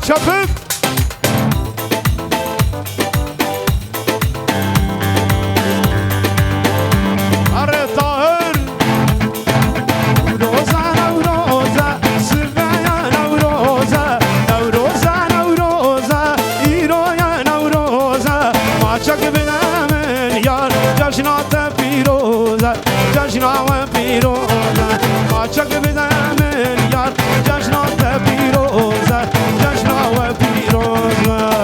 çapık. Arı Tahir. Nevroza Nevroza Sırvaya Nevroza Nevroza Nevroza İroya Nevroza Maçak bilemin yar Caşnata piroza Caşnava piroza Maçak bilemin yar Caşnata piroza Caşnava piroza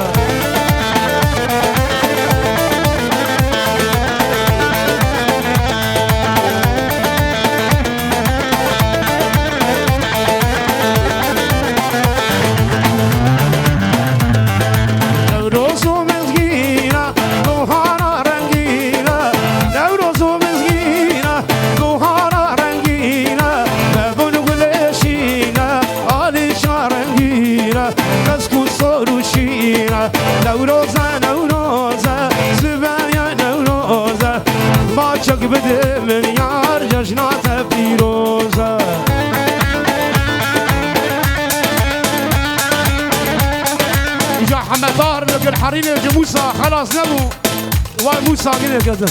Nevroza Nevroza Sivaya Nevroza Maçak bidemin yar Caşnata piroza جا حمدار لك الحريم يا موسى خلاص نبو وموسى كده كده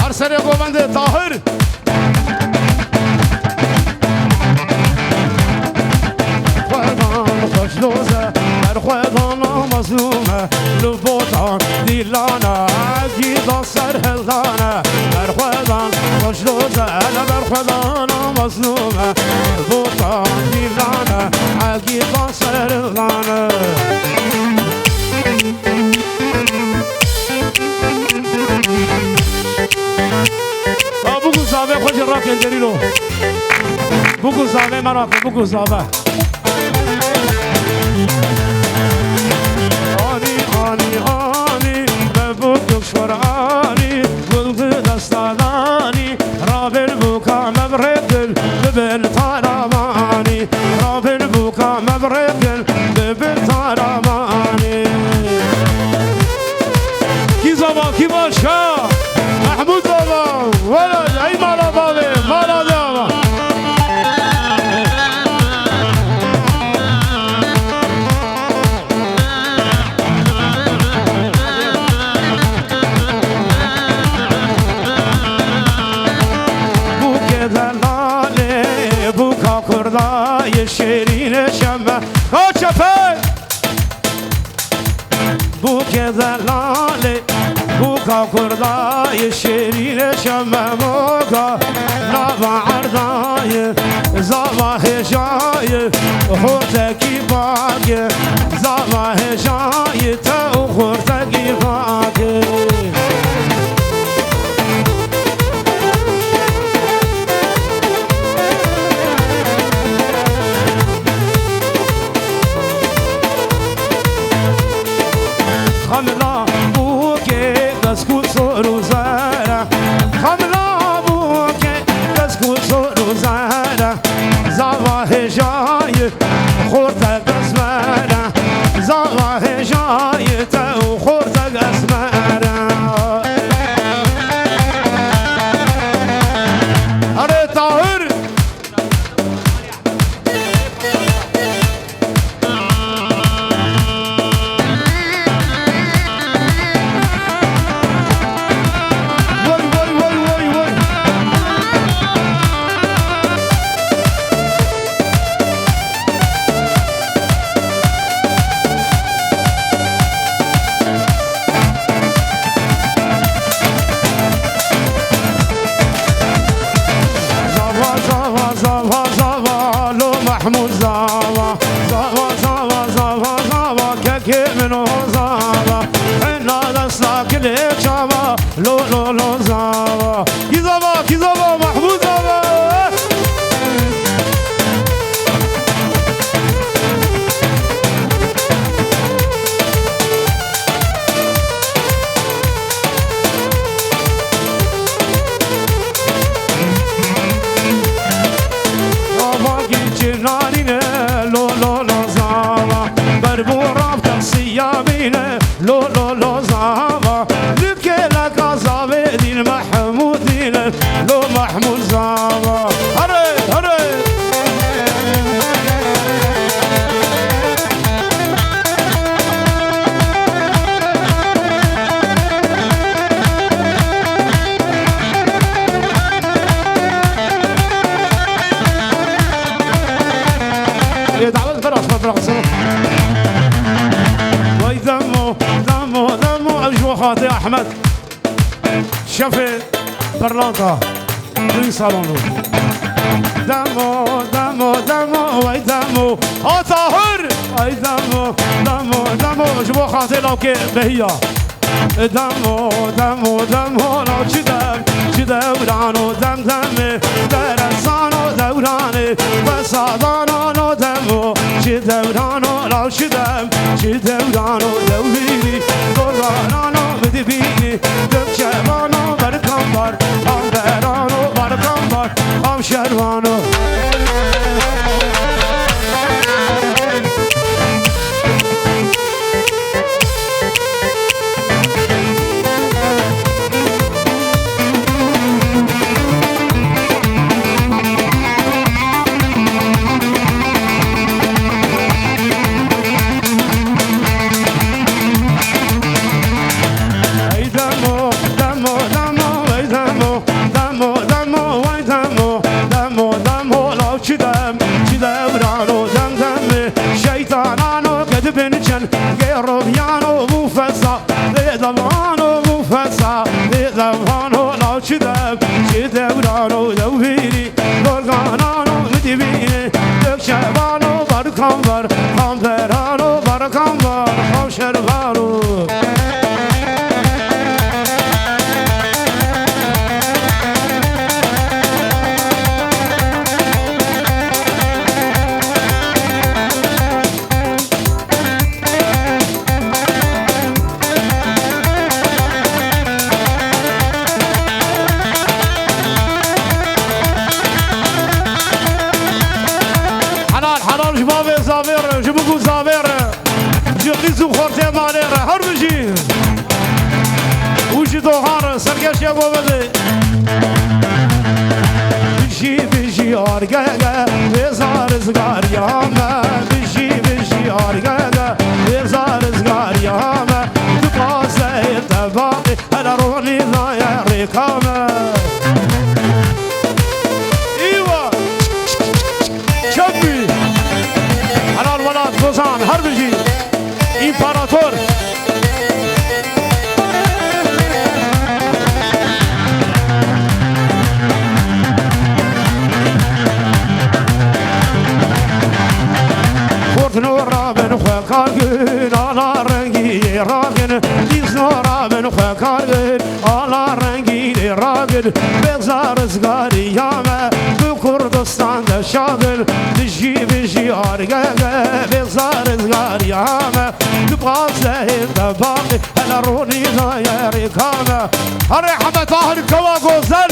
أرسل قومند طاهر خوادان خوشلوزه در خوادان مظلومه لبوتان دیلانه گیدا سر هلانه در خوادان خوشلوزه در خوادان مظلومه لبوتان دیلانه گیدا سر هلانه بگو زاوه خوش راکن دلیلو بگو زاوه مراکن بگو زاوه آنی آنی آنی ببود دکشور آنی بلغ دستانانی رابل بوکا مبردل ببل تارامانی رابل بوکا مبردل ببل تارامانی کی زاوه کی باشا محمود بابا ولد ای مالا بابا مالا بابا بو که دلاله بو کا کردای شیرین شمه کاچفه بو که دلاله بوكا كرداي شيرين شمم بوكا نابا عرداي زابا هجاي خورتكي باقي زابا هجاي تو خورتكي باقي خملا دسکوت سرو زاره خملا بوکه دسکوت سرو زاره زاوه جای خورت قسمره زاوه جای تو خورت قسمره اره طاهر محمود زاوا زاوا زاوا زاوا زاوا كي منو زاوا انا دستا كل شاوا لو لو لو زاوا كي زاوا محمود زاوا لو لو لو زاوا لك لا كازا جبو خاطي أحمد شفي برلانكا دوي صالونو دمو دمو دمو وي دمو طاهر اي دمو دمو دمو جبو خاطي لوكي بهيا دمو دمو دمو لو چی دورانو دم دمه درسانو دورانه بسادانو دمو چی دورانو لو چی دورانو دویری دورانو بدی بینی دکشوانو برکم بار هم برانو برکم بار هم شروانو بشی آرگه بزار زگار یامه بشی آرگه بزار زگار یامه تو پاسه تباقی هر رونی نای ریکامه ایوا چبی حلال ولاد بزان هر بجی امپراتور نورابن خکارگن آلا رنگی راگن دیز نورابن خکارگن آلا رنگی راگن بگذار ازگاری یامه تو کردستان دشاگن بشی آرگه بگذار ازگاری یامه تو پاسه دباقی هل رونی نایری کامه هر حمد طاهر کوا گوزن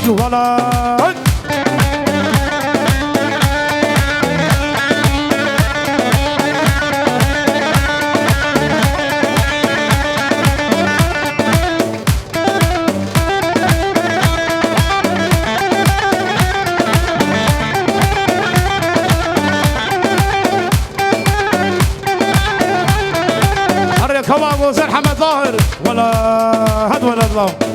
ولا كما وزير حمد ظاهر ولا هد ولا الله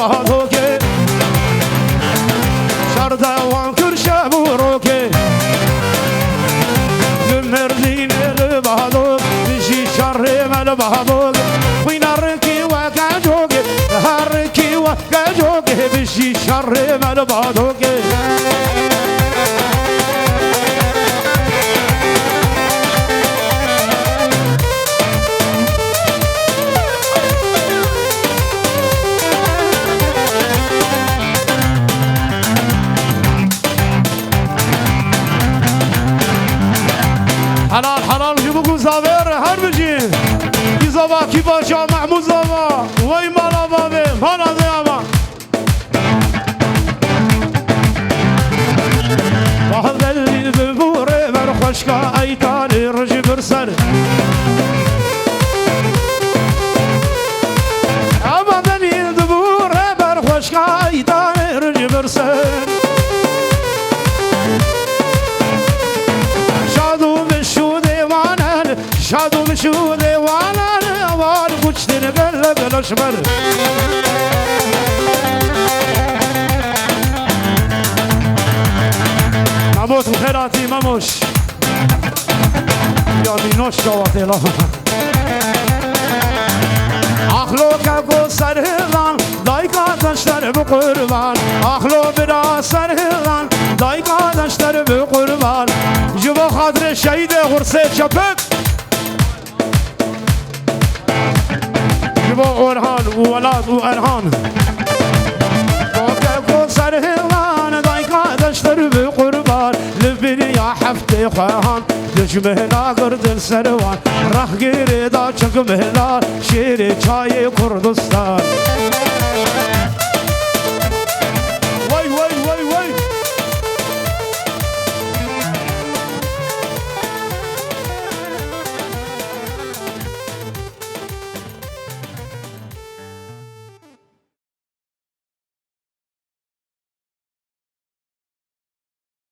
بهادوکه شردوان کرشه بوروکه مردین بهادوک بشی شر مل بهادوک وینارکی و گجوکه هرکی و گجوکه بشی شر مل بهادوکه زوا کی باشا محمود زوا وای مالا بابی مالا زیاما بحضلی ببوره بر خشکا ایتانی رجی برسر اما دلیل ببوره بر خشکا ایتانی رجی برسر شادو مشو دیوانن شادو مشو دیوانن اوان کچتین قلب نشمر ماموس بخيراتي ماموش يا مينوش شواتي لا اخلو كاكو سرهلان دايكا تشتر بقربان اخلو برا سرهلان دايكا تشتر بقربان جوا خاطر الشهيد غرسه شبك جوا اورهان وولاد وارهان كاكو سرهلان دايكا تشتر بقربان لبني يا حفتي خواهان دجمهنا قرد سروان راح گیری دا چک مهلان شیر چای کردستان وای وای وای وای